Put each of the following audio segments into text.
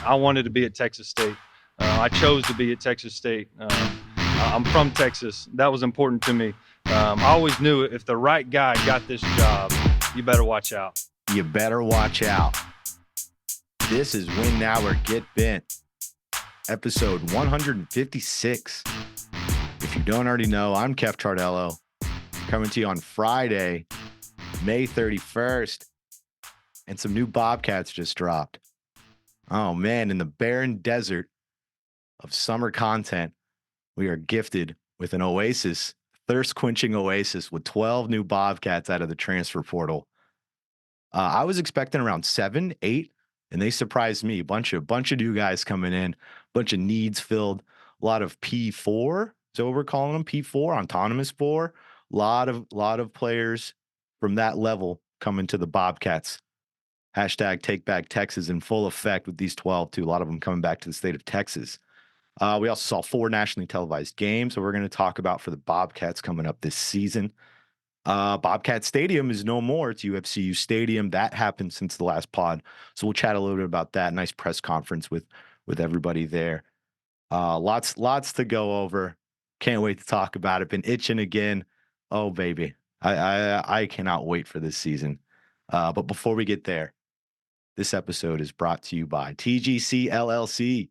I wanted to be at Texas State. I chose to be at Texas State. I'm from Texas. That was important to me. I always knew if the right guy got this job, you better watch out. You better watch out. This is Win Now or Get Bent, episode 156. If you don't already know, I'm Kev Tardello, coming to you on Friday, May 31st, and some new Bobcats just dropped. Oh man, in the barren desert of summer content, we are gifted with an oasis, thirst-quenching oasis with 12 new Bobcats out of the transfer portal. I was expecting around 7, 8, and they surprised me. Bunch of new guys coming in, bunch of needs filled, a lot of P4. Is that what we're calling them? P4, autonomous 4. Lot of players from that level coming to the Bobcats. Hashtag Take Back Texas in full effect with these 12 too. A lot of them coming back to the state of Texas. We also saw 4 nationally televised games that we're going to talk about for the Bobcats coming up this season. Bobcat Stadium is no more. It's UFCU Stadium. That happened since the last pod. So we'll chat a little bit about that. Nice press conference with everybody there. Lots to go over. Can't wait to talk about it. Been itching again. Oh, baby. I cannot wait for this season. But before we get there, this episode is brought to you by TGC LLC,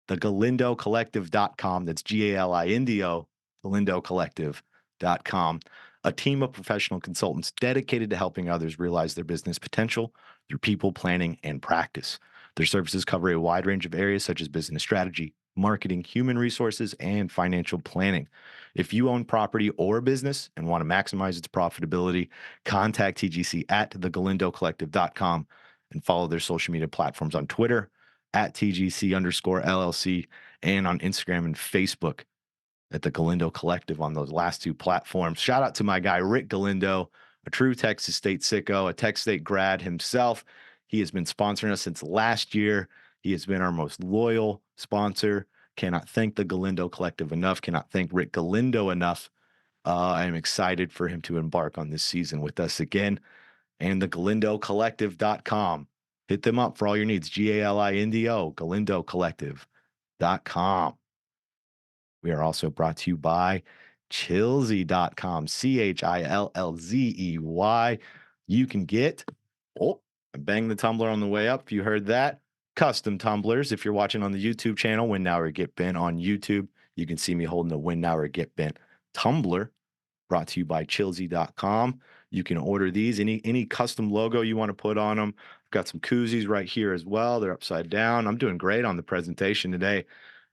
the GalindoCollective.com. That's GALINDO, GalindoCollective.com. A team of professional consultants dedicated to helping others realize their business potential through people, planning, and practice. Their services cover a wide range of areas such as business strategy, marketing, human resources, and financial planning. If you own property or a business and want to maximize its profitability, contact TGC at thegalindocollective.com and follow their social media platforms on Twitter at TGC_LLC and on Instagram and Facebook at the Galindo Collective on those last 2 platforms. Shout out to my guy, Rick Galindo, a true Texas State sicko, a Texas State grad himself. He has been sponsoring us since last year. He has been our most loyal sponsor. Cannot thank the Galindo Collective enough. Cannot thank Rick Galindo enough. I am excited for him to embark on this season with us again. And the GalindoCollective.com. Hit them up for all your needs. GALINDO, GalindoCollective.com. We are also brought to you by Chilzey.com, CHILLZEY. You can get, I banged the tumbler on the way up. If you heard that, custom tumblers. If you're watching on the YouTube channel, Win Now or Get Bent on YouTube, you can see me holding the Win Now or Get Bent tumbler. Brought to you by Chilzey.com. You can order these, any custom logo you want to put on them. I've got some koozies right here as well. They're upside down. I'm doing great on the presentation today.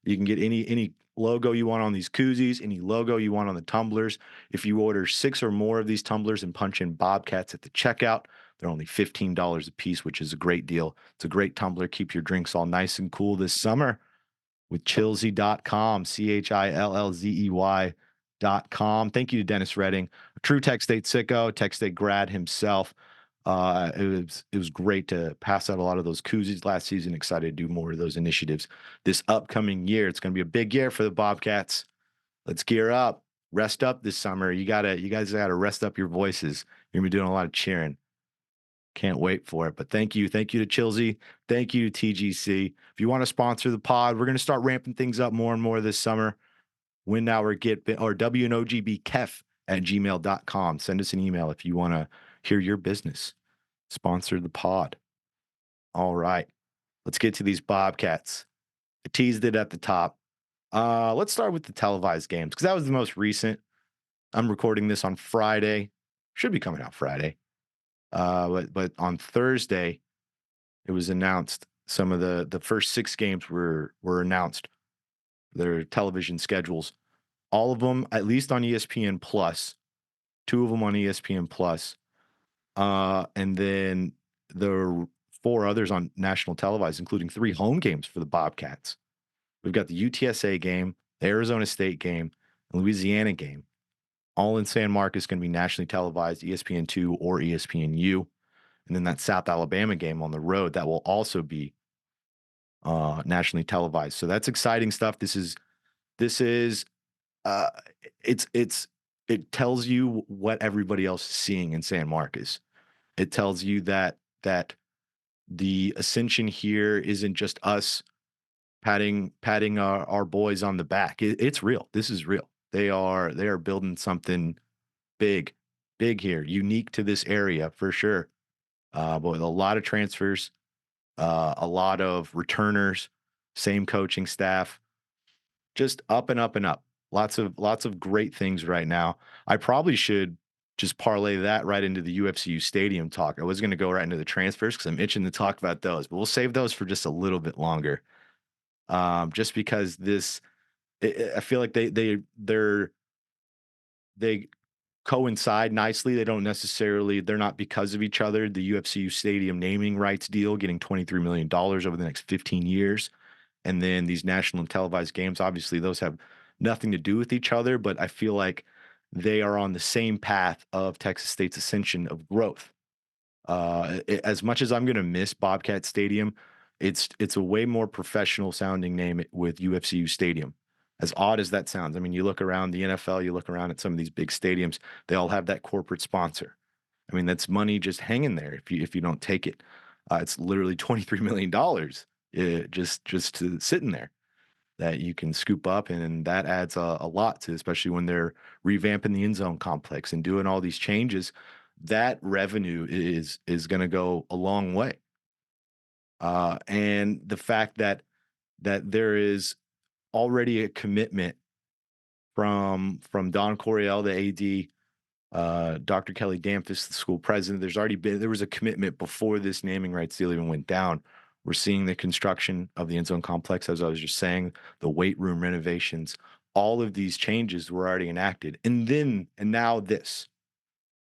You can get any logo you want on these koozies, any logo you want on the tumblers. If you order 6 or more of these tumblers and punch in Bobcats at the checkout, they're only $15 a piece, which is a great deal. It's a great tumbler. Keep your drinks all nice and cool this summer with Chilzey.com, CHILLZEY.com. Thank you to Dennis Redding, a true Tech State sicko, Tech State grad himself. It was great to pass out a lot of those koozies last season. Excited to do more of those initiatives this upcoming year. It's going to be a big year for the Bobcats. Let's gear up, rest up this summer. You guys gotta rest up your voices. You're gonna be doing a lot of cheering. Can't wait for it. But thank you to Chilzey. Thank you to TGC. If you want to sponsor the pod, we're going to start ramping things up more and more this summer. Win Now or Get Bent, or WNOGBKEF@gmail.com. Send us an email if you want to hear your business sponsor the pod. All right, let's get to these Bobcats. I teased it at the top. Let's start with the televised games because that was the most recent. I'm recording this on Friday. Should be coming out Friday. But on Thursday, it was announced. Some of the first 6 games were announced. Their television schedules, all of them at least on ESPN Plus, 2 of them on ESPN Plus, and then there were 4 others on national televised, including 3 home games for the Bobcats. We've got the UTSA game, the Arizona State game, and Louisiana game. All in San Marcos, going to be nationally televised, ESPN2 or ESPNU. And then that South Alabama game on the road, that will also be nationally televised. So that's exciting stuff. It tells you what everybody else is seeing in San Marcos. It tells you that the ascension here isn't just us patting our boys on the back. It's real. This is real. They are building something big, big here, unique to this area for sure. But with a lot of transfers, a lot of returners, same coaching staff, just up and up and up. Lots of great things right now. I probably should just parlay that right into the UFCU Stadium talk. I was going to go right into the transfers because I'm itching to talk about those, but we'll save those for just a little bit longer. Just because I feel like they coincide nicely. They don't necessarily, they're not because of each other. The UFCU Stadium naming rights deal, getting $23 million over the next 15 years. And then these national and televised games, obviously, those have nothing to do with each other, but I feel like they are on the same path of Texas State's ascension of growth. As much as I'm going to miss Bobcat Stadium, it's a way more professional sounding name with UFCU Stadium. As odd as that sounds, I mean, you look around the NFL, you look around at some of these big stadiums, they all have that corporate sponsor. I mean, that's money just hanging there if you don't take it. It's literally $23 million just to sitting there that you can scoop up, and that adds a lot to, especially when they're revamping the end zone complex and doing all these changes. That revenue is going to go a long way, and the fact that there is already a commitment from Don Coryell, the AD, Dr. Kelly Damphus, the school president. There was a commitment before this naming rights deal even went down. We're seeing the construction of the end zone complex, as I was just saying, the weight room renovations. All of these changes were already enacted, and now this.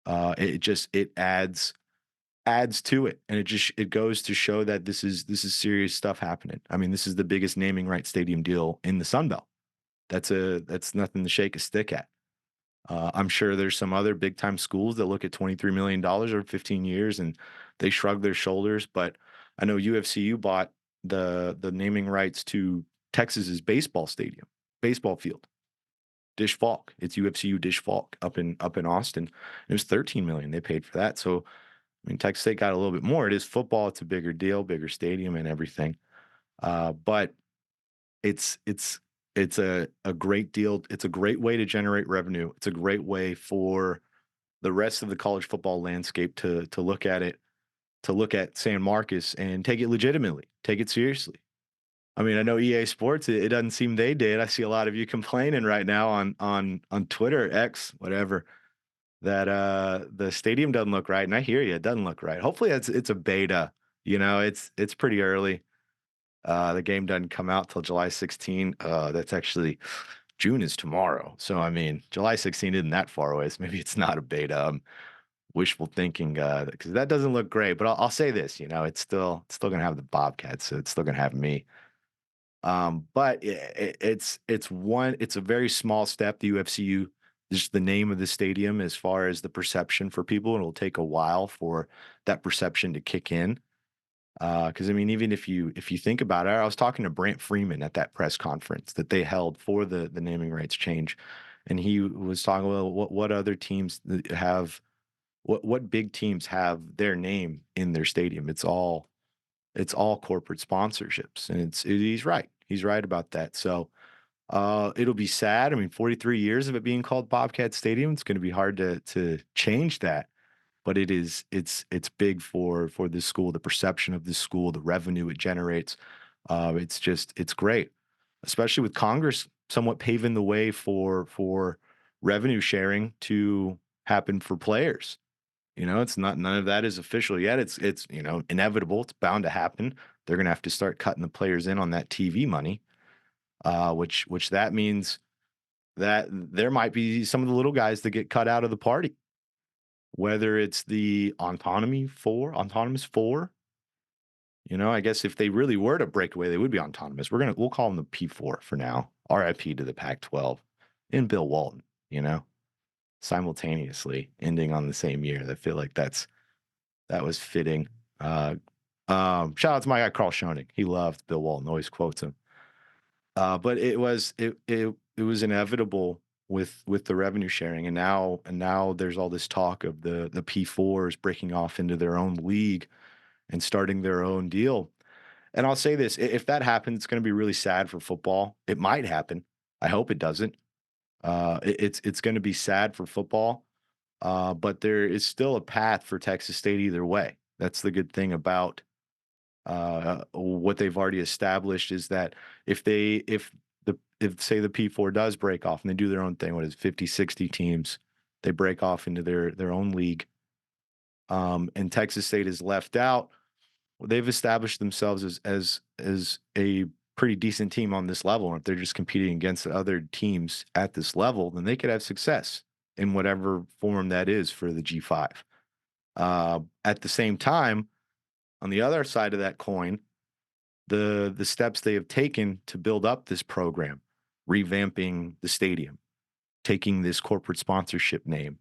It adds to it, and it goes to show that this is serious stuff happening. I mean, this is the biggest naming rights stadium deal in the Sun Belt. That's nothing to shake a stick at. I'm sure there's some other big time schools that look at $23 million over 15 years and they shrug their shoulders. But I know UFCU bought the naming rights to Texas's baseball field, Dish Falk. It's UFCU Dish Falk up in Austin. It was 13 million they paid for that. So I mean, Texas State got a little bit more. It is football. It's a bigger deal, bigger stadium, and everything. But it's a great deal. It's a great way to generate revenue. It's a great way for the rest of the college football landscape to look at it, to look at San Marcos and take it legitimately, take it seriously. I mean, I know EA Sports, it doesn't seem they did. I see a lot of you complaining right now on Twitter, X, whatever, that the stadium doesn't look right. And I hear you, it doesn't look right. Hopefully it's a beta. It's pretty early. The game doesn't come out till July 16. That's actually June is tomorrow. So I mean, July 16 isn't that far away. So maybe it's not a beta. Wishful thinking because that doesn't look great. But I'll say this, it's still gonna have the Bobcats, so it's still gonna have me. But it's a very small step. The UFCU, just the name of the stadium, as far as the perception for people, and it'll take a while for that perception to kick in. Because I mean, even if you think about it, I was talking to Brant Freeman at that press conference that they held for the naming rights change, and he was talking about what other teams have, what big teams have their name in their stadium. It's all corporate sponsorships, and he's right. He's right about that. So it'll be sad. I mean, 43 years of it being called Bobcat Stadium, it's going to be hard to change that. But it's big for this school, the perception of this school, the revenue it generates. It's great, especially with Congress somewhat paving the way for revenue sharing to happen for players. It's not, none of that is official yet. It's inevitable. It's bound to happen. They're gonna have to start cutting the players in on that TV money, which that means that there might be some of the little guys that get cut out of the party, whether it's the autonomous four. I guess if they really were to break away, they would be autonomous. We'll call them the P4 for now. RIP to the Pac-12 and Bill Walton. Simultaneously ending on the same year. I feel like that was fitting. Shout out to my guy Carl Schoening. He loved Bill Walton, always quotes him. But it was inevitable with the revenue sharing, and now there's all this talk of the P4s breaking off into their own league, and starting their own deal. And I'll say this, if that happens, it's going to be really sad for football. It might happen. I hope it doesn't. It's going to be sad for football, but there is still a path for Texas State either way. That's the good thing about what they've already established is that if say the P4 does break off and they do their own thing, what is it, 50, 60 teams, they break off into their own league, and Texas State is left out. Well, they've established themselves as a pretty decent team on this level. And if they're just competing against other teams at this level, then they could have success in whatever form that is for the G5. At the same time, on the other side of that coin, the steps they have taken to build up this program, revamping the stadium, taking this corporate sponsorship name,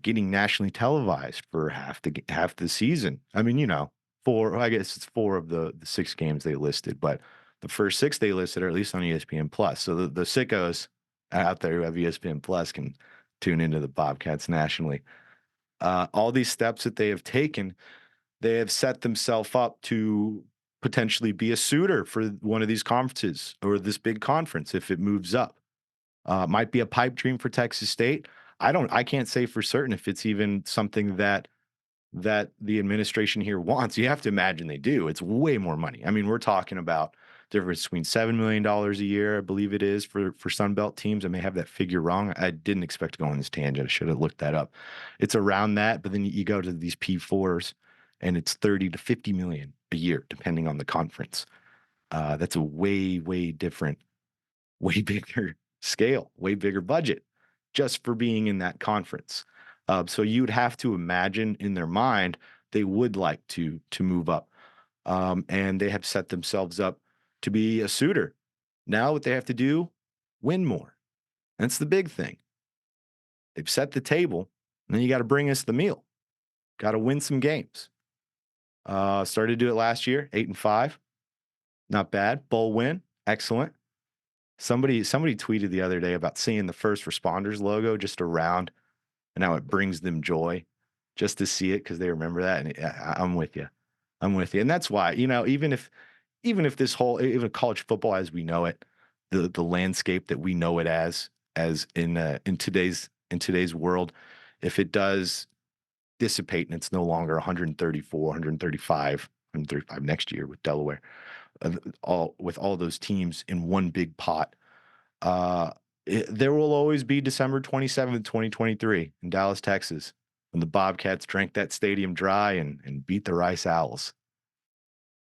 getting nationally televised for half the season. I mean, I guess it's 4 of the 6 games they listed, but the first 6 they listed are at least on ESPN Plus. So the sickos out there who have ESPN Plus can tune into the Bobcats nationally. All these steps that they have taken, they have set themselves up to potentially be a suitor for one of these conferences or this big conference if it moves up. Might be a pipe dream for Texas State. I can't say for certain if it's even something that the administration here wants. You have to imagine they do. It's way more money. I mean, we're talking about difference between $7 million a year, I believe it is for Sunbelt teams. I may have that figure wrong. I didn't expect to go on this tangent. I should have looked that up. It's around that, but then you go to these P4s and it's 30 to 50 million a year, depending on the conference. That's a way different, way bigger scale, way bigger budget just for being in that conference. So you'd have to imagine in their mind they would like to move up, and they have set themselves up to be a suitor. Now what they have to do, win more. That's the big thing. They've set the table, and then you got to bring us the meal. Got to win some games. Started to do it last year, 8-5, not bad. Bowl win, excellent. Somebody tweeted the other day about seeing the first responders logo just around and how it brings them joy just to see it because they remember that. And I'm with you. And that's why, even if this whole, even college football as we know it, the landscape that we know it as in today's world, if it does dissipate and it's no longer 134, 135 next year with Delaware, all those teams in one big pot. There will always be December 27th, 2023 in Dallas, Texas, when the Bobcats drank that stadium dry and beat the Rice Owls.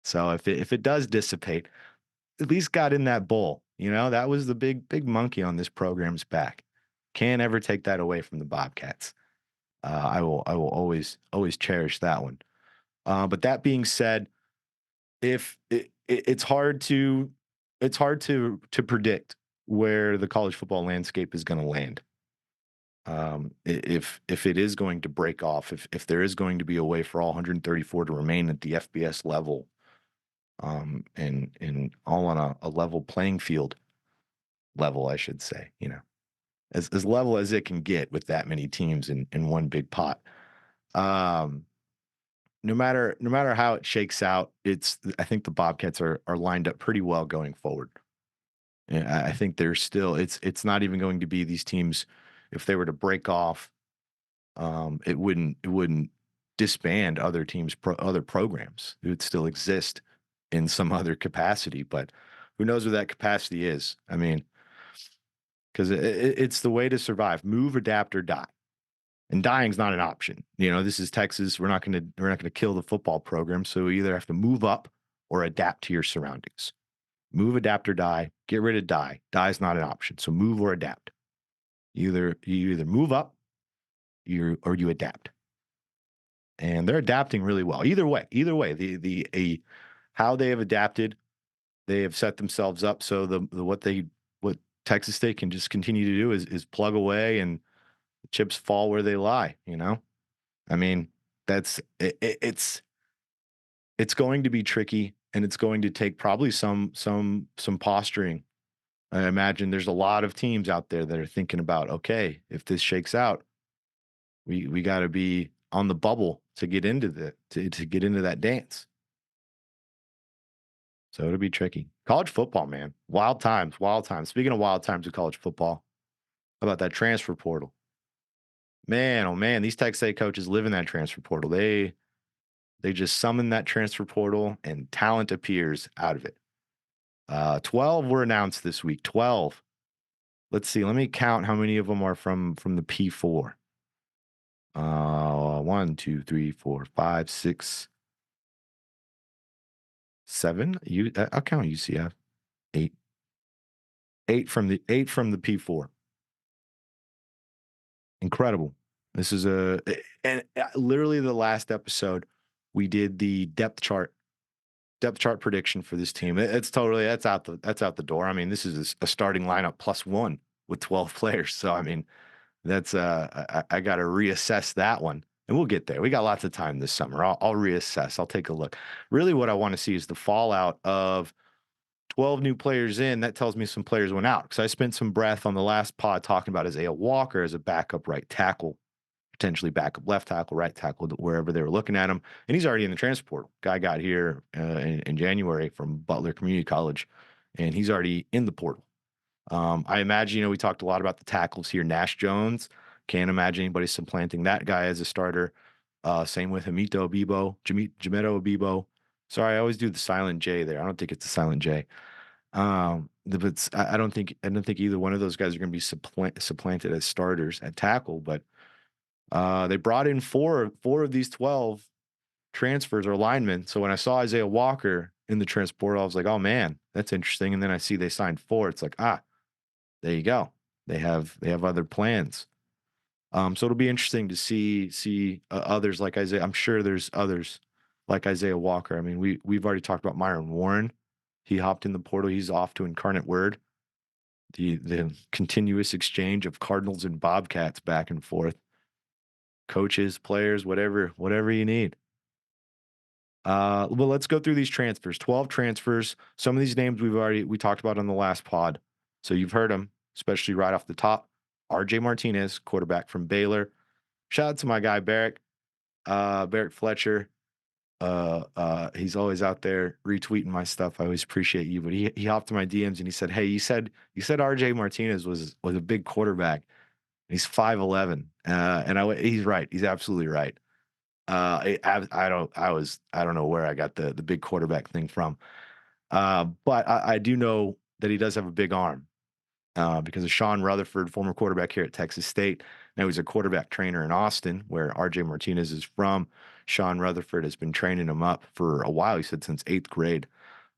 So if it does dissipate, at least got in that bowl. That was the big monkey on this program's back. Can't ever take that away from the Bobcats. I will always cherish that one. But that being said, it's hard to predict where the college football landscape is going to land. If it is going to break off, if there is going to be a way for all 134 to remain at the FBS level, and all on a level playing field level, I should say, as level as it can get with that many teams in one big pot. No matter how it shakes out, I think the Bobcats are lined up pretty well going forward. And I think there's still it's not even going to be these teams. If they were to break off, it wouldn't disband other teams, other programs. It would still exist in some other capacity, but who knows what that capacity is? I mean, because it's the way to survive: move, adapt, or die. And dying's not an option. This is Texas. We're not going to kill the football program. So we either have to move up or adapt to your surroundings. Move, adapt, or die. Get rid of die. Die is not an option. So move or adapt. You either move up, or you adapt. And they're adapting really well. Either way, how they have adapted, they have set themselves up so what Texas State can just continue to do is plug away and the chips fall where they lie. I mean, it's going to be tricky, and it's going to take probably some posturing. I imagine there's a lot of teams out there that are thinking about, okay, if this shakes out, we got to be on the bubble to get into to get into that dance. So it'll be tricky. College football, man. Wild times, wild times. Speaking of wild times of college football, how about that transfer portal? Man, oh man, these Texas State coaches live in that transfer portal. They just summon that transfer portal and talent appears out of it. 12 were announced this week. 12. Let's see. Let me count how many of them are from the P4. 1, 2, 3, 4, 5, 6, 7. I'll count UCF. 8. 8 from the P4. Incredible. This is literally the last episode we did the depth chart prediction for this team. It's totally that's out the door. I mean, this is a starting lineup +1 with 12 players. So I mean, that's I got to reassess that one, and we'll get there. We got lots of time this summer. I'll reassess. I'll take a look. Really, what I want to see is the fallout of 12 new players in. That tells me some players went out because I spent some breath on the last pod talking about Isaiah Walker as a backup right tackle, potentially backup left tackle, right tackle, wherever they were looking at him. And he's already in the transfer portal. Guy got here in January from Butler Community College, and he's already in the portal. I imagine, we talked a lot about the tackles here. Nash Jones, can't imagine anybody supplanting that guy as a starter. Same with Jameto Abibo. Sorry, I always do the silent J there. I don't think it's a silent J. But I don't think either one of those guys are going to be supplanted as starters at tackle. But they brought in four of these 12 transfers or linemen. So when I saw Isaiah Walker in the transfer portal, I was like, oh man, that's interesting. And then I see they signed 4. It's like, there you go. They have other plans. So it'll be interesting to see others like Isaiah. I'm sure there's others like Isaiah Walker. I mean, we've already talked about Myron Warren. He hopped in the portal. He's off to Incarnate Word. The continuous exchange of Cardinals and Bobcats back and forth. Coaches, players, whatever you need. Well, let's go through these transfers. 12 transfers. Some of these names we talked about on the last pod. So you've heard them, especially right off the top. RJ Martinez, quarterback from Baylor. Shout out to my guy Barrick Fletcher. He's always out there retweeting my stuff. I always appreciate you. But he hopped in my DMs and he said, "Hey, you said RJ Martinez was a big quarterback. He's 5'11". And he's right. He's absolutely right. I don't know where I got the big quarterback thing from. But I do know that he does have a big arm. Because of Sean Rutherford, former quarterback here at Texas State. Now he's a quarterback trainer in Austin, where RJ Martinez is from. Sean Rutherford has been training him up for a while. He said since 8th grade.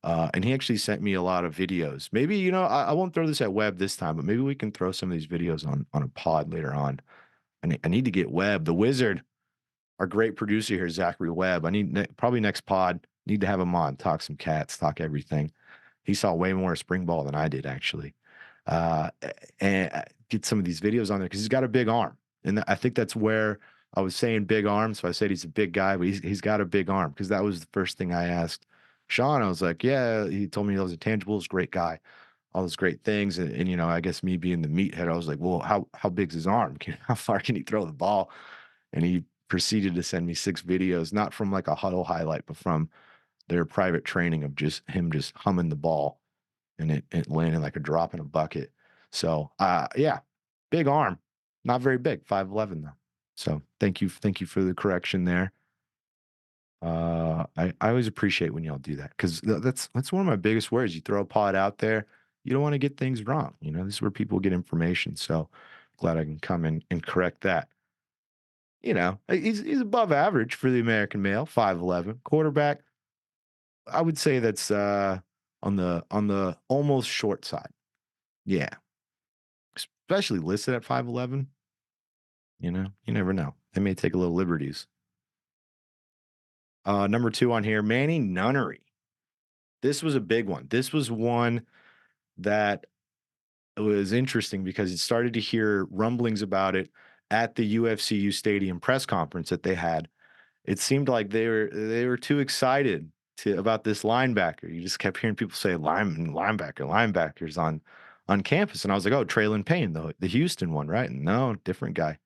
And he actually sent me a lot of videos. Maybe, I won't throw this at Webb this time, but maybe we can throw some of these videos on a pod later on. I need to get Webb, the wizard, our great producer here, Zachary Webb. I need probably next pod, need to have him on, talk some cats, talk everything. He saw way more spring ball than I did, actually. And get some of these videos on there because he's got a big arm. And I think that's where I was saying big arm. So I said he's a big guy, but he's got a big arm because that was the first thing I asked Sean. I was like, yeah, he told me those intangibles, great guy, all those great things. And I guess me being the meathead, I was like, well, how big's his arm? How far can he throw the ball? And he proceeded to send me 6 videos, not from like a huddle highlight, but from their private training of just him just humming the ball and it landing like a drop in a bucket. So, yeah, big arm, not very big, 5'11" though. So thank you for the correction there. I always appreciate when y'all do that because that's one of my biggest worries. You throw a pod out there, you don't want to get things wrong. This is where people get information. So glad I can come in and correct that. He's above average for the American male, 5'11", quarterback. I would say that's on the almost short side. Yeah. Especially listed at 5'11". You never know. They may take a little liberties. Number 2 on here, Manny Nunnery. This was a big one. This was one that was interesting because it started to hear rumblings about it at the UFCU Stadium press conference that they had. It seemed like they were too excited about this linebacker. You just kept hearing people say linebackers on campus. And I was like, oh, Traylon Payne, the Houston one, right? And no, different guy.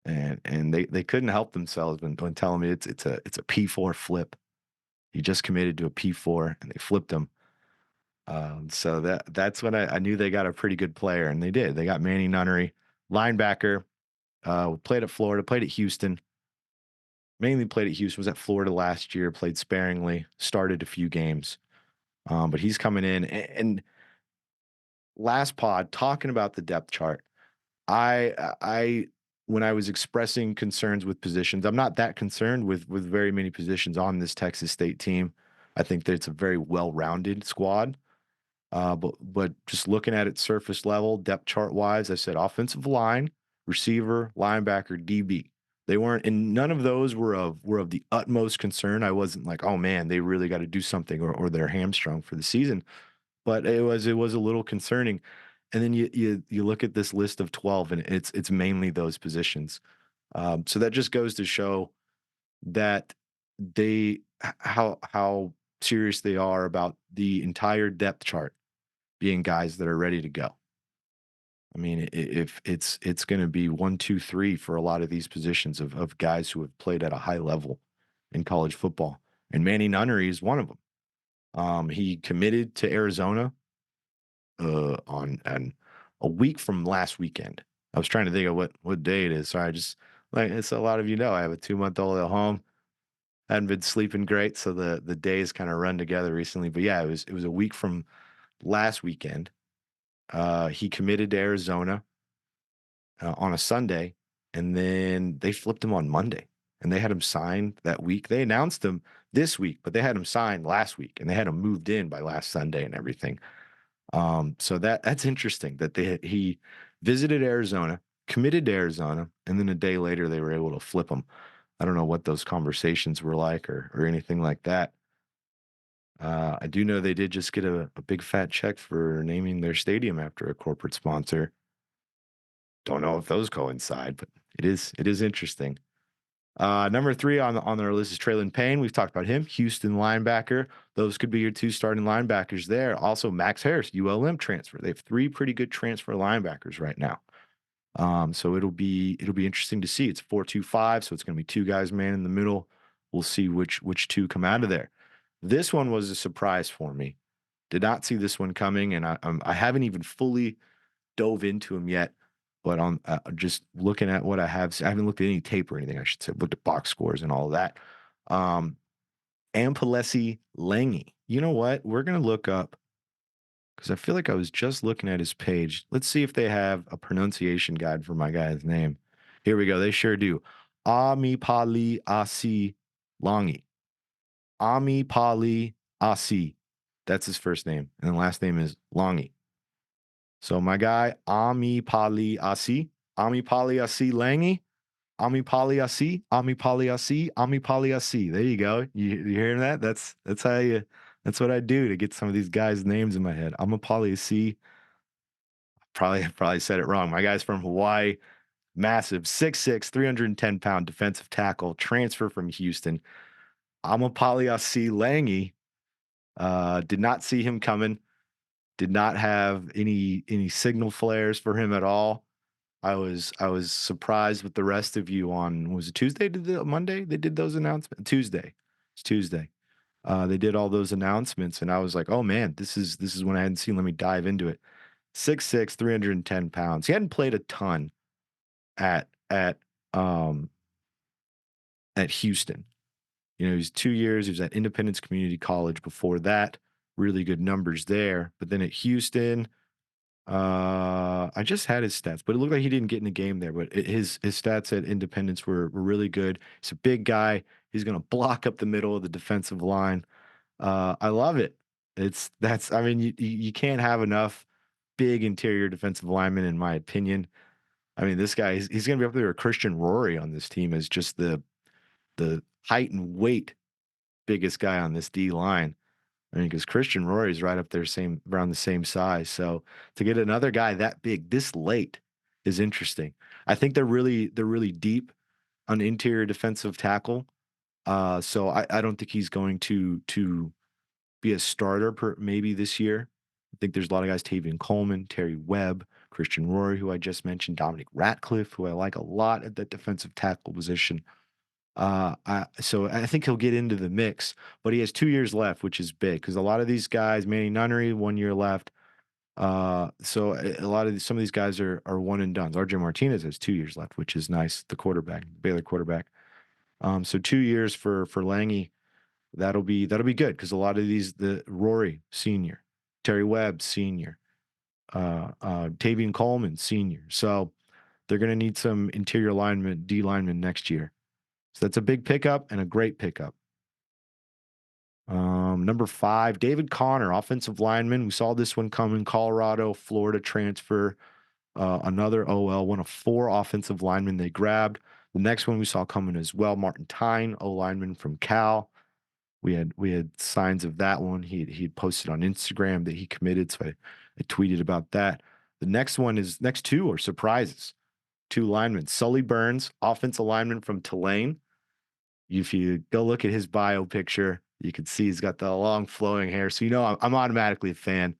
and they couldn't help themselves when telling me it's a P4 flip. He just committed to a P4 and they flipped him. So that's when I knew they got a pretty good player, and they did. They got Manny Nunnery, linebacker, played at Florida, played at Houston, mainly played at Houston, was at Florida last year, played sparingly, started a few games. But he's coming in and last pod talking about the depth chart. I when I was expressing concerns with positions, I'm not that concerned with very many positions on this Texas State team. I think that it's a very well-rounded squad. But just looking at it surface level, depth chart wise, I said offensive line, receiver, linebacker, DB. They weren't, and none of those were of the utmost concern. I wasn't like, oh man, they really got to do something, or they're hamstrung for the season. But it was a little concerning. And then you look at this list of 12, and it's mainly those positions. So that just goes to show that how serious they are about the entire depth chart being guys that are ready to go. I mean, if it's going to be 1, 2, 3 for a lot of these positions of guys who have played at a high level in college football, and Manny Nunnery is one of them. He committed to Arizona on a week from last weekend. I was trying to think of what day it is. So I just like it's a lot of I have a 2-month-old at home. Hadn't been sleeping great, so the days kind of run together recently. But yeah, it was a week from last weekend. He committed to Arizona on a Sunday, and then they flipped him on Monday, and they had him signed that week. They announced him this week, but they had him signed last week, and they had him moved in by last Sunday and everything. So that's interesting that he visited Arizona, committed to Arizona, and then a day later they were able to flip him. I don't know what those conversations were like or anything like that. I do know they did just get a big fat check for naming their stadium after a corporate sponsor. Don't know if those coincide, but it is interesting. Number 3 on their list is Traylon Payne. We've talked about him, Houston linebacker. Those could be your 2 starting linebackers there. Also, Max Harris, ULM transfer. They have 3 pretty good transfer linebackers right now. So it'll be interesting to see. It's 4-2-5, so it's going to be 2 guys man in the middle. We'll see which 2 come out of there. This one was a surprise for me. Did not see this one coming, and I haven't even fully dove into him yet. But on just looking at what I haven't looked at any tape or anything. I should say, looked at box scores and all of that. Ampalesi Langi. You know what? We're gonna look up because I feel like I was just looking at his page. Let's see if they have a pronunciation guide for my guy's name. Here we go. They sure do. Amipali Asi Langi. Amipali Asi. That's his first name, and the last name is Langi. So my guy, Amipali Asi Langi, Amipali Asi. There you go. You hearing that? That's that's what I do to get some of these guys' names in my head. Amipali Asi. Probably said it wrong. My guy's from Hawaii. Massive, 6'6", 310-pound defensive tackle, transfer from Houston. Amipali Asi Langi. Did not see him coming. Did not have any signal flares for him at all. I was surprised with the rest of you on was it Tuesday? Monday? They did those announcements. Tuesday. It's Tuesday. They did all those announcements, and I was like, oh man, this is when I hadn't seen. Let me dive into it. 6'6", 310 pounds. He hadn't played a ton at um at Houston. He's 2 years. He was at Independence Community College before that. Really good numbers there. But then at Houston, I just had his stats, but it looked like he didn't get in the game there. But his stats at Independence were really good. He's a big guy. He's going to block up the middle of the defensive line. I love it. I mean, you can't have enough big interior defensive linemen, in my opinion. I mean, this guy, he's going to be up there with Christian Rory on this team as just the height and weight biggest guy on this D line. I mean, because Christian Rory is right up there, around the same size. So to get another guy that big this late is interesting. I think they're really deep on interior defensive tackle. So I don't think he's going to be a starter maybe this year. I think there's a lot of guys, Tavian Coleman, Terry Webb, Christian Rory, who I just mentioned, Dominic Ratcliffe, who I like a lot at that defensive tackle position. So I think he'll get into the mix, but he has 2 years left, which is big because a lot of these guys, Manny Nunnery, 1 year left. So a lot of some of these guys are one and done. RJ Martinez has 2 years left, which is nice. The quarterback, Baylor quarterback. So 2 years for Lange. That'll be good because a lot of these, the Rory senior, Terry Webb senior, Tavian Coleman senior. So they're going to need some interior lineman, D lineman next year. So that's a big pickup and a great pickup. Number 5, David Connor, offensive lineman. We saw this one coming. Colorado, Florida transfer. Another OL, one of 4 offensive linemen they grabbed. The next one we saw coming as well, Martin Tyne, O lineman from Cal. We had signs of that one. He posted on Instagram that he committed, so I tweeted about that. The next 2 are surprises. 2 linemen. Sully Burns, offensive lineman from Tulane. If you go look at his bio picture, you can see he's got the long flowing hair. So I'm automatically a fan.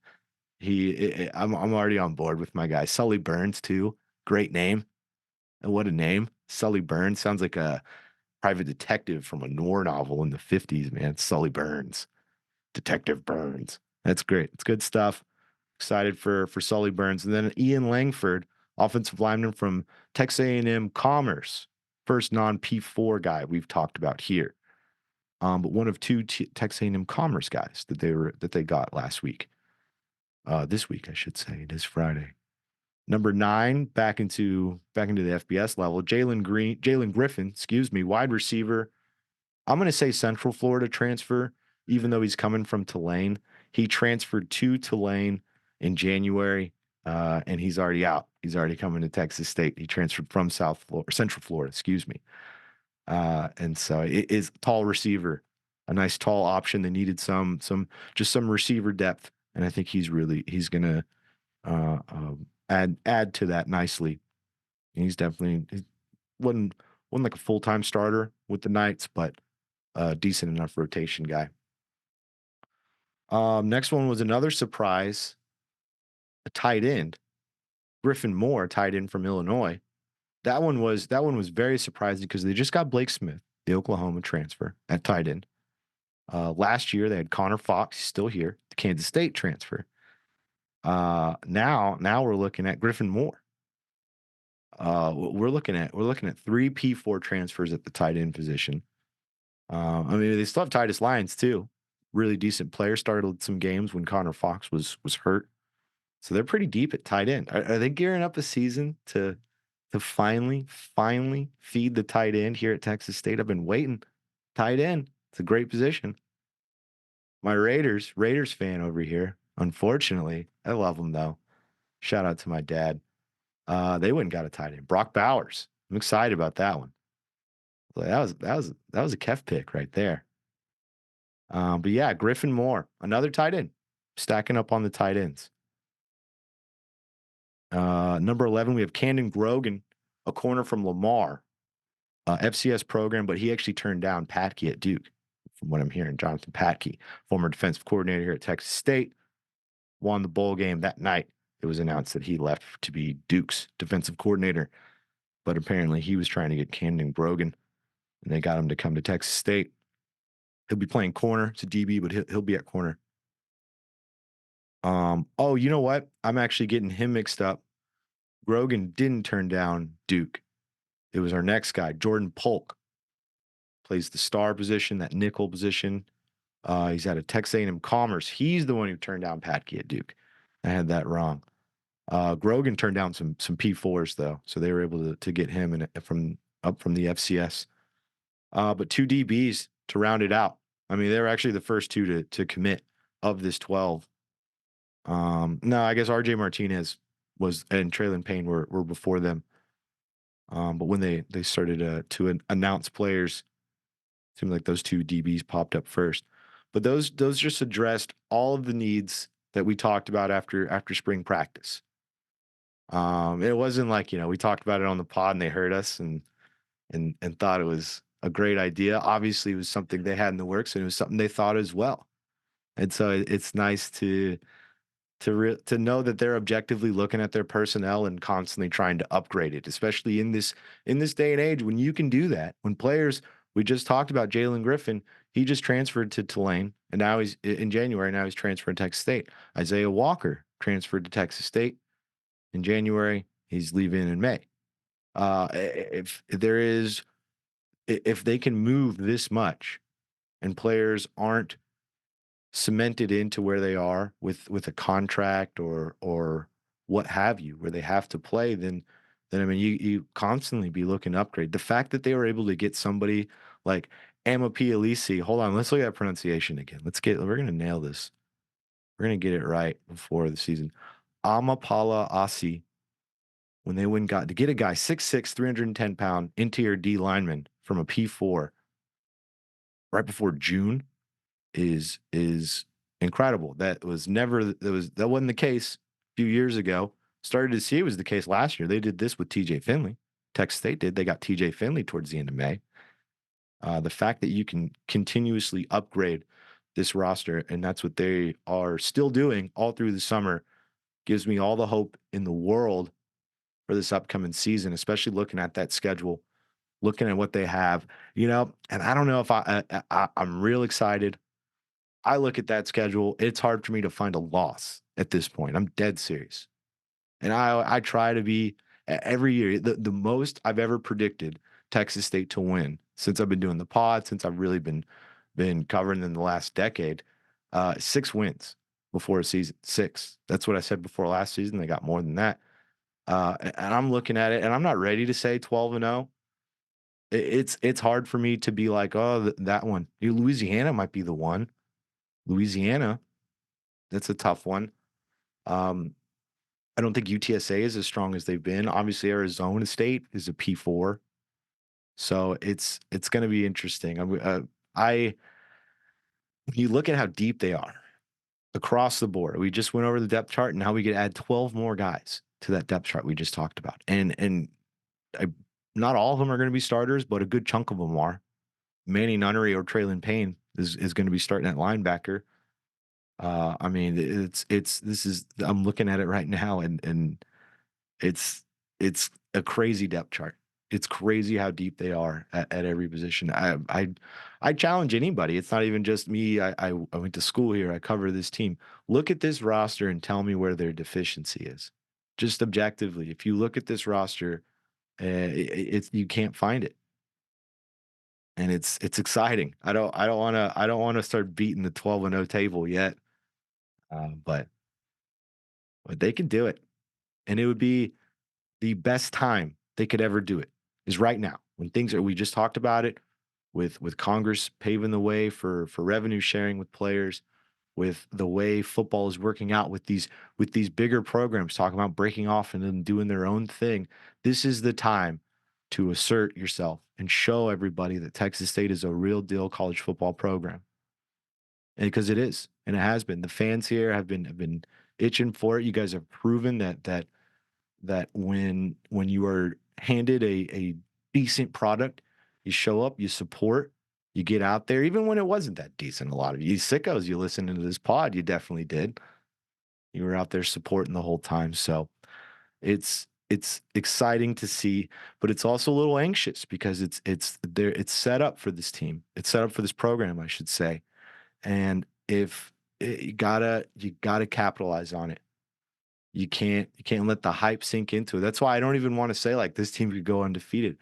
I'm already on board with my guy. Sully Burns too. Great name. And what a name. Sully Burns sounds like a private detective from a noir novel in the 50s, man. Sully Burns. Detective Burns. That's great. It's good stuff. Excited for Sully Burns. And then Ian Langford, offensive lineman from Texas A&M Commerce. First non-P4 guy we've talked about here. But one of 2 Texas A&M Commerce guys that they got last week. This week, I should say. It is Friday. Number 9, back into the FBS level. Jalen Griffin, wide receiver. I'm going to say Central Florida transfer, even though he's coming from Tulane. He transferred to Tulane in January, and he's already out. He's already coming to Texas State. He transferred from Central Florida, and so it is tall receiver, a nice tall option. They needed some receiver depth, and I think he's going to add to that nicely. He's definitely wasn't like a full-time starter with the Knights, but a decent enough rotation guy. Next one was another surprise, a tight end, Griffin Moore, tight end from Illinois. That one was very surprising because they just got Blake Smith, the Oklahoma transfer, at tight end. Last year they had Connor Fox, he's still here, the Kansas State transfer. Now we're looking at Griffin Moore. We're looking at 3 P4 transfers at the tight end position. I mean, they still have Titus Lyons too. Really decent player. Started some games when Connor Fox was hurt. So they're pretty deep at tight end. Are they gearing up a season to finally feed the tight end here at Texas State? I've been waiting. Tight end. It's a great position. My Raiders fan over here. Unfortunately, I love them though. Shout out to my dad. They went and got a tight end. Brock Bowers. I'm excited about that one. That was a Kev pick right there. But yeah, Griffin Moore, another tight end, stacking up on the tight ends. Number 11, we have Camden Grogan, a corner from Lamar, FCS program, but he actually turned down Patke at Duke, from what I'm hearing. Jonathan Patke, former defensive coordinator here at Texas State, won the bowl game that night. It was announced that he left to be Duke's defensive coordinator, but apparently he was trying to get Camden Grogan, and they got him to come to Texas State. He'll be playing corner. It's a DB, but he'll be at corner. Oh, you know what? I'm actually getting him mixed up. Grogan didn't turn down Duke. It was our next guy, Jordan Polk. Plays the star position, that nickel position. He's at a Texas A&M Commerce. He's the one who turned down Patke at Duke. I had that wrong. Grogan turned down some P4s though, so they were able to get him from the FCS. But 2 DBs to round it out. I mean, they were actually the first 2 to commit of this 12. No, I guess RJ Martinez and Traylon Payne were before them. But when they started to announce players, it seemed like those 2 DBs popped up first. But those just addressed all of the needs that we talked about after spring practice. It wasn't like, we talked about it on the pod and they heard us and thought it was a great idea. Obviously, it was something they had in the works and it was something they thought as well. And so it's nice to to know that they're objectively looking at their personnel and constantly trying to upgrade it, especially in this day and age when you can do that. When players, we just talked about Jalen Griffin, he just transferred to Tulane, and now he's in January. Now he's transferring to Texas State. Isaiah Walker transferred to Texas State in January. He's leaving in May. If they can move this much, and players aren't cemented into where they are with a contract or what have you, where they have to play, then I mean you constantly be looking to upgrade. The fact that they were able to get somebody like Amapi Elisi, hold on, let's look at pronunciation again. We're gonna nail this. We're gonna get it right before the season. Amapala Asi, when they went got to get a guy 6'6", 310-pound interior D lineman from a P4 right before June is incredible. That wasn't the case a few years ago. Started to see it was the case last year. They did this with TJ Finley. Texas State did. They got TJ Finley towards the end of May. The fact that you can continuously upgrade this roster, and that's what they are still doing all through the summer, gives me all the hope in the world for this upcoming season, especially looking at that schedule, looking at what they have, and I don't know if I'm real excited. I look at that schedule, it's hard for me to find a loss at this point. I'm dead serious. And I try to be every year, the most I've ever predicted Texas State to win since I've been doing the pod, since I've really been covering in the last decade, 6 wins before a season. 6. That's what I said before last season. They got more than that. And I'm looking at it, and I'm not ready to say 12-0. It's hard for me to be like, oh, that one. Louisiana might be the one. Louisiana, that's a tough one. I don't think UTSA is as strong as they've been. Obviously, Arizona State is a P4, so it's going to be interesting. When you look at how deep they are across the board, we just went over the depth chart, and now we could add 12 more guys to that depth chart we just talked about, and not all of them are going to be starters, but a good chunk of them are. Manny Nunnery or Traylon Payne is going to be starting at linebacker. I mean, I'm looking at it right now, and it's a crazy depth chart. It's crazy how deep they are at every position. I challenge anybody. It's not even just me. I went to school here. I cover this team. Look at this roster and tell me where their deficiency is. Just objectively, if you look at this roster, you can't find it, and it's exciting. I don't want to start beating the 12-0 table yet, but they can do it, and it would be the best time they could ever do it is right now when things are, we just talked about it with Congress paving the way for revenue sharing with players, with the way football is working out with these bigger programs talking about breaking off and then doing their own thing. This is the time to assert yourself and show everybody that Texas State is a real deal college football program. And because it is, and it has been. The fans here have been itching for it. You guys have proven that when you are handed a decent product, you show up, you support, you get out there, even when it wasn't that decent. A lot of you sickos, you listen to this pod, you definitely did. You were out there supporting the whole time. So it's exciting to see, but it's also a little anxious because it's set up for this team. It's set up for this program, I should say. And if you gotta capitalize on it. You can't let the hype sink into it. That's why I don't even want to say like this team could go undefeated,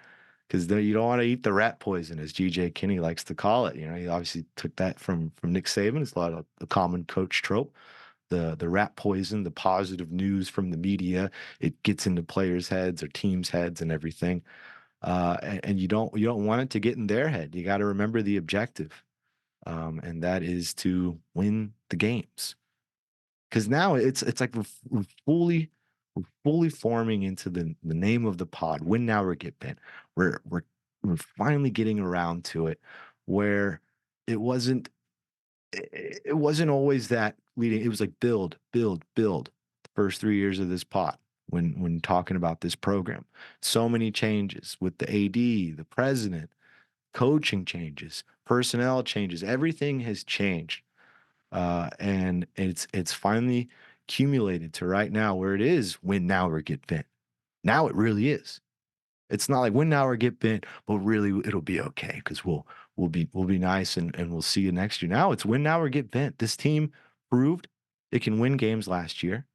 because you don't want to eat the rat poison, as GJ Kinney likes to call it. He obviously took that from Nick Saban. It's a lot of the common coach trope. The rat poison, the positive news from the media, it gets into players' heads or teams' heads and everything. And you don't want it to get in their head. You got to remember the objective, and that is to win the games. Because now it's like we're fully forming into the name of the pod. Win now or get bent. We're finally getting around to it, where it wasn't always that leading. It was like build. The first 3 years of this pod, when talking about this program, so many changes with the AD, the president, coaching changes, personnel changes. Everything has changed. And it's finally accumulated to right now where it is win now or get bent. Now it really is. It's not like win now or get bent, but really it'll be okay because we'll be nice and we'll see you next year. Now it's win now or get bent. This team proved it can win games last year.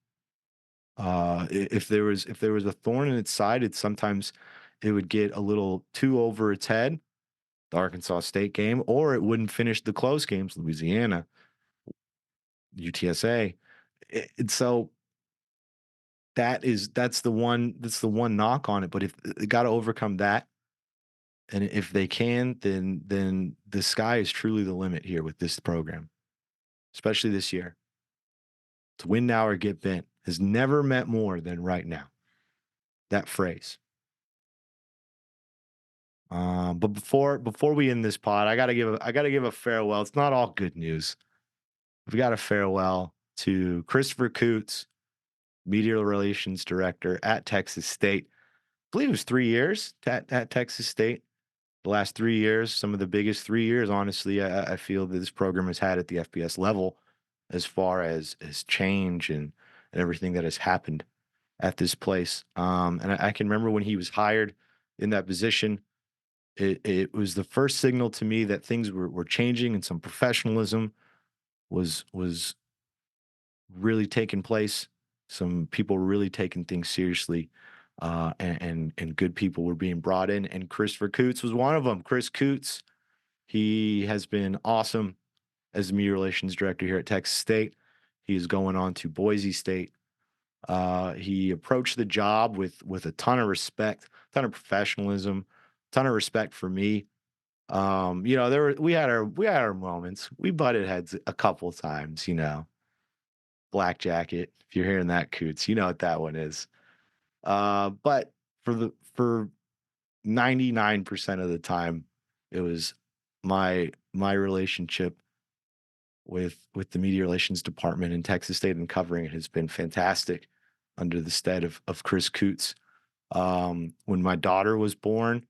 If there was a thorn in its side, it's sometimes it would get a little too over its head, the Arkansas State game, or it wouldn't finish the close games, Louisiana, UTSA. And so that's the one knock on it. But if they got to overcome that, and if they can, then the sky is truly the limit here with this program, especially this year. To win now or get bent has never meant more than right now. That phrase. But before we end this pod, I gotta give a farewell. It's not all good news. We've got a farewell to Christopher Coots, Media Relations Director at Texas State. I believe it was 3 years at Texas State. The last 3 years, some of the biggest 3 years, honestly, I feel that this program has had at the FBS level, as far as change and everything that has happened at this place. And I can remember when he was hired in that position. It was the first signal to me that things were changing and some professionalism was really taking place. Some people were really taking things seriously, and good people were being brought in. And Christopher Coots was one of them. Chris Coots, he has been awesome as the media relations director here at Texas State. He is going on to Boise State. He approached the job with a ton of respect, ton of professionalism, ton of respect for me. We had our moments. We butted heads a couple times, Black Jacket. If you're hearing that, Coots, you know what that one is. But for 99% of the time, it was my relationship with the media relations department in Texas State and covering it has been fantastic under the stead of Chris Coots. When my daughter was born,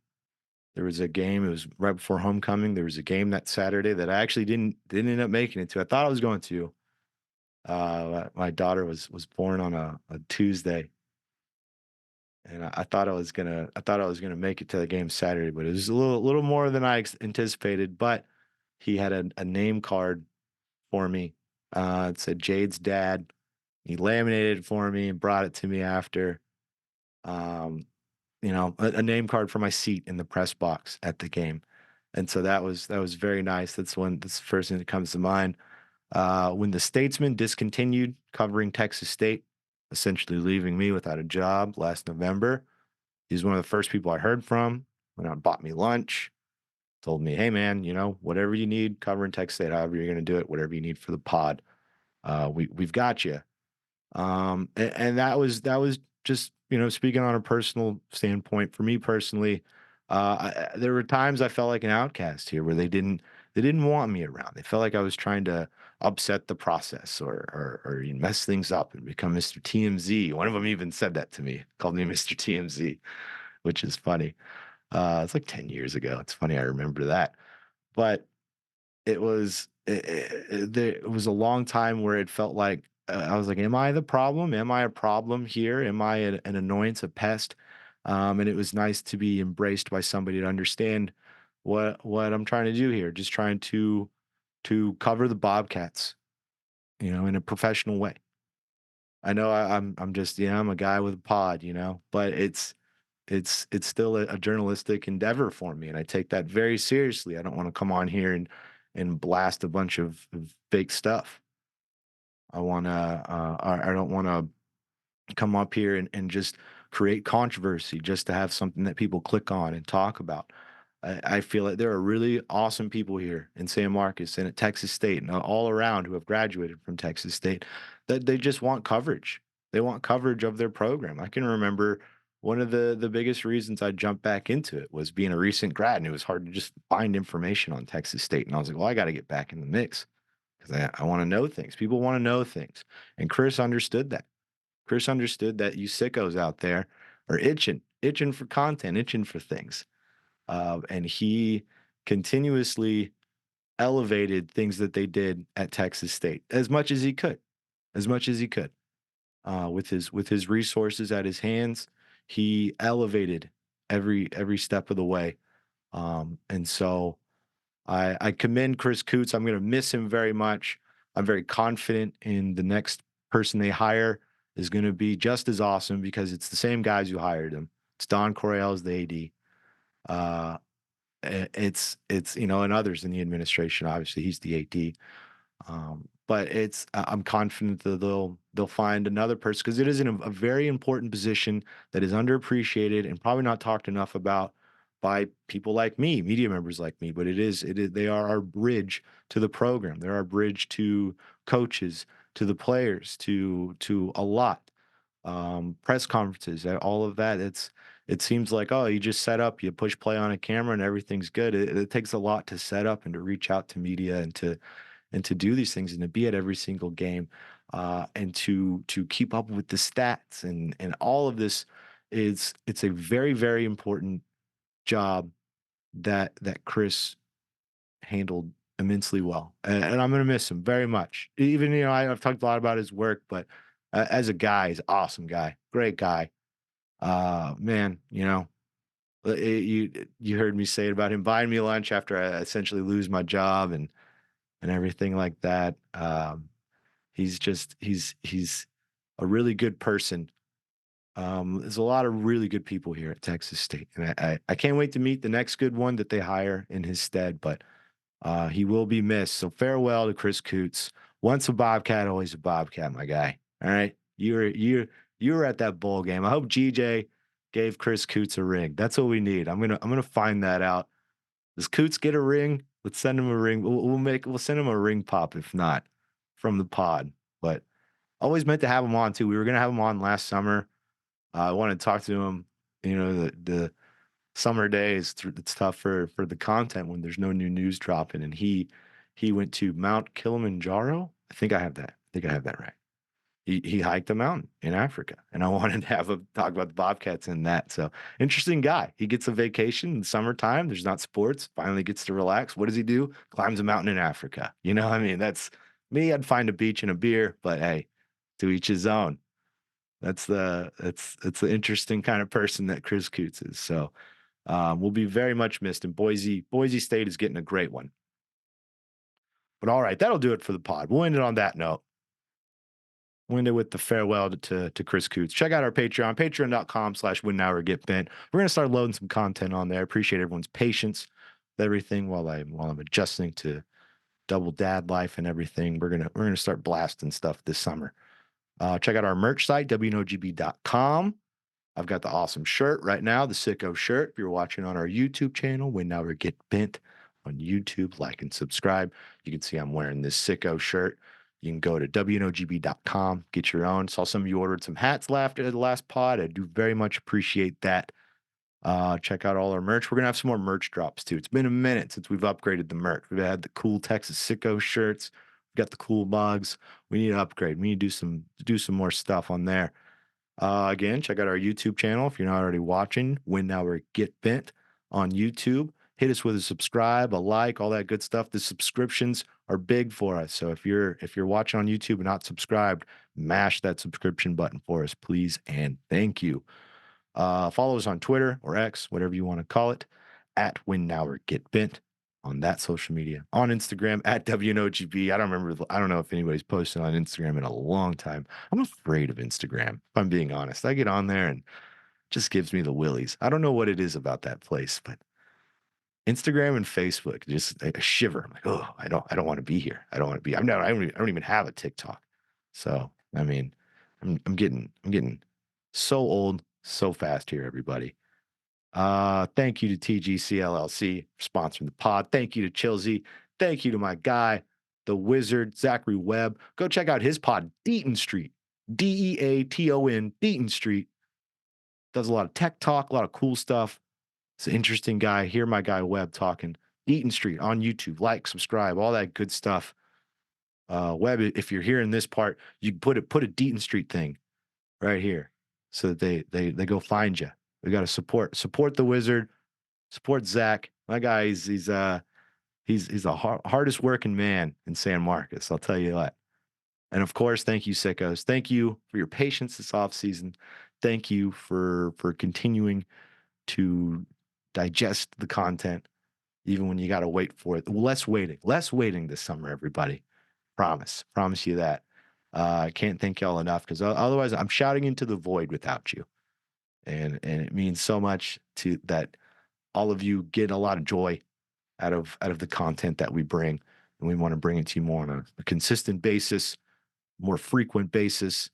there was a game. It was right before homecoming. There was a game that Saturday that I actually didn't end up making it to. I thought I was going to. My daughter was born on a Tuesday, and I thought I was gonna make it to the game Saturday, but it was a little more than I anticipated. But he had a name card for me. It said Jade's dad. He laminated it for me and brought it to me after. Um, a name card for my seat in the press box at the game. And so that was very nice. That's the first thing that comes to mind. When the Statesman discontinued covering Texas State, essentially leaving me without a job last November, he's one of the first people I heard from. Went out and bought me lunch, told me, hey man, whatever you need covering Texas State, however you're gonna do it, whatever you need for the pod, we've got you. And that was just, speaking on a personal standpoint for me personally. There were times I felt like an outcast here where they didn't want me around. They felt like I was trying to upset the process or mess things up and become Mr. TMZ. One of them even said that to me, called me Mr. TMZ, which is funny. It's like 10 years ago. It's funny I remember that. But it was a long time where it felt like I was like, "Am I the problem? Am I a problem here? Am I an annoyance, a pest?" And it was nice to be embraced by somebody to understand what I'm trying to do here. Just trying to cover the Bobcats, in a professional way. I know I'm just, I'm a guy with a pod, but it's still a journalistic endeavor for me, and I take that very seriously. I don't want to come on here and blast a bunch of fake stuff. I don't want to come up here and just create controversy just to have something that people click on and talk about. I feel like there are really awesome people here in San Marcos and at Texas State and all around who have graduated from Texas State that they just want coverage. They want coverage of their program. I can remember one of the biggest reasons I jumped back into it was being a recent grad, and it was hard to just find information on Texas State. And I was like, well, I got to get back in the mix because I want to know things. People want to know things. And Chris understood that. Chris understood that you sickos out there are itching for content, itching for things. And he continuously elevated things that they did at Texas State as much as he could, as much as he could. with his resources at his hands. He elevated every step of the way. And so I commend Chris Coots. I'm going to miss him very much. I'm very confident in the next person they hire is going to be just as awesome because it's the same guys who hired him. It's Don Coryell as the AD. Uh, it's and others in the administration. Obviously, he's the AD. But I'm confident that they'll find another person because it is a very important position that is underappreciated and probably not talked enough about by people like me, media members like me. But it is they are our bridge to the program. They're our bridge to coaches, to the players, to a lot. Press conferences, all of that. It seems like, oh, you just set up, you push play on a camera and everything's good. It takes a lot to set up and to reach out to media and to do these things and to be at every single game, and to keep up with the stats and all of this. It's a very, very important job that Chris handled immensely well, and I'm gonna miss him very much. Even I've talked a lot about his work, but as a guy, he's an awesome guy, great guy. Man, you heard me say it about him buying me lunch after I essentially lose my job and everything like that. He's a really good person. There's a lot of really good people here at Texas State, and I can't wait to meet the next good one that they hire in his stead. But he will be missed. So farewell to Chris Coots. Once a Bobcat, always a Bobcat, my guy. All right, you were at that bowl game. I hope GJ gave Chris Coots a ring. That's what we need. I'm gonna find that out. Does Coots get a ring? Let's send him a ring. We'll send him a ring pop if not from the pod. But always meant to have him on too. We were gonna have him on last summer. I wanted to talk to him. The summer days it's tough for the content when there's no new news dropping. And he went to Mount Kilimanjaro. I think I have that right. He hiked a mountain in Africa, and I wanted to have him talk about the Bobcats and that. So interesting guy. He gets a vacation in the summertime. There's not sports. Finally gets to relax. What does he do? Climbs a mountain in Africa. I mean, that's me. I'd find a beach and a beer, but hey, to each his own. It's the interesting kind of person that Chris Coots is. So will be very much missed. And Boise State is getting a great one. But all right, that'll do it for the pod. We'll end it on that note. We'll end it with the farewell to Chris Coots. Check out our Patreon, patreon.com/win-now-or-get-bent. We're going to start loading some content on there. Appreciate everyone's patience with everything while I'm adjusting to double dad life and everything. We're gonna start blasting stuff this summer. Check out our merch site, wnogb.com. I've got the awesome shirt right now, the Sicko shirt. If you're watching on our YouTube channel, Win Now or Get Bent on YouTube, like and subscribe. You can see I'm wearing this Sicko shirt. You can go to wnogb.com, get your own. Saw some of you ordered some hats after the last pod. I do very much appreciate that. Check out all our merch. We're gonna have some more merch drops too. It's been a minute since we've upgraded the merch. We've had the cool Texas Sicko shirts. We've got the cool mugs. We need to upgrade. We need to do some more stuff on there. Again, check out our YouTube channel if you're not already watching. Win Now or Get Bent on YouTube. Hit us with a subscribe, a like, all that good stuff. The subscriptions are big for us. So if you're watching on YouTube and not subscribed, mash that subscription button for us, please and thank you. Follow us on Twitter or X, whatever you want to call it, at Win Now or Get Bent on that social media. On Instagram at WNOGB. I don't know if anybody's posted on Instagram in a long time. I'm afraid of Instagram, if I'm being honest. I get on there and it just gives me the willies. I don't know what it is about that place, but Instagram and Facebook, just a shiver. I'm like, oh, I don't want to be here. I don't want to be. I don't even have a TikTok. So I mean, I'm getting so old so fast here, everybody. Thank you to TGC LLC for sponsoring the pod. Thank you to Chilsey. Thank you to my guy, the wizard, Zachary Webb. Go check out his pod, Deaton Street. DEATON, Deaton Street. Does a lot of tech talk, a lot of cool stuff. It's an interesting guy. Hear my guy Webb talking. Deaton Street on YouTube. Like, subscribe, all that good stuff. Webb, if you're hearing this part, you put a Deaton Street thing right here so that they go find you. We got to support the wizard, support Zach. My guy, he's the hardest working man in San Marcos. I'll tell you what. And of course, thank you, sickos. Thank you for your patience this off season. Thank you for continuing to digest the content, even when you got to wait for it. Less waiting this summer, everybody. Promise you that. I can't thank y'all enough because otherwise I'm shouting into the void without you. And it means so much to that all of you get a lot of joy out of the content that we bring. And we want to bring it to you more on a consistent basis, more frequent basis,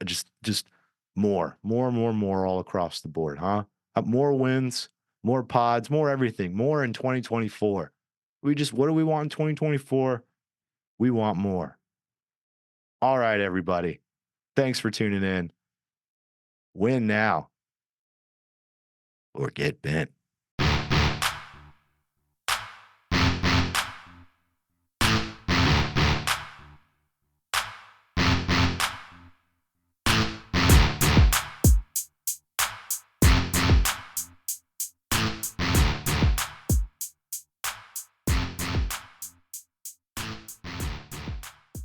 just more all across the board, huh? More wins, more pods, more everything, more in 2024. What do we want in 2024? We want more. All right, everybody. Thanks for tuning in. Win now or get bent.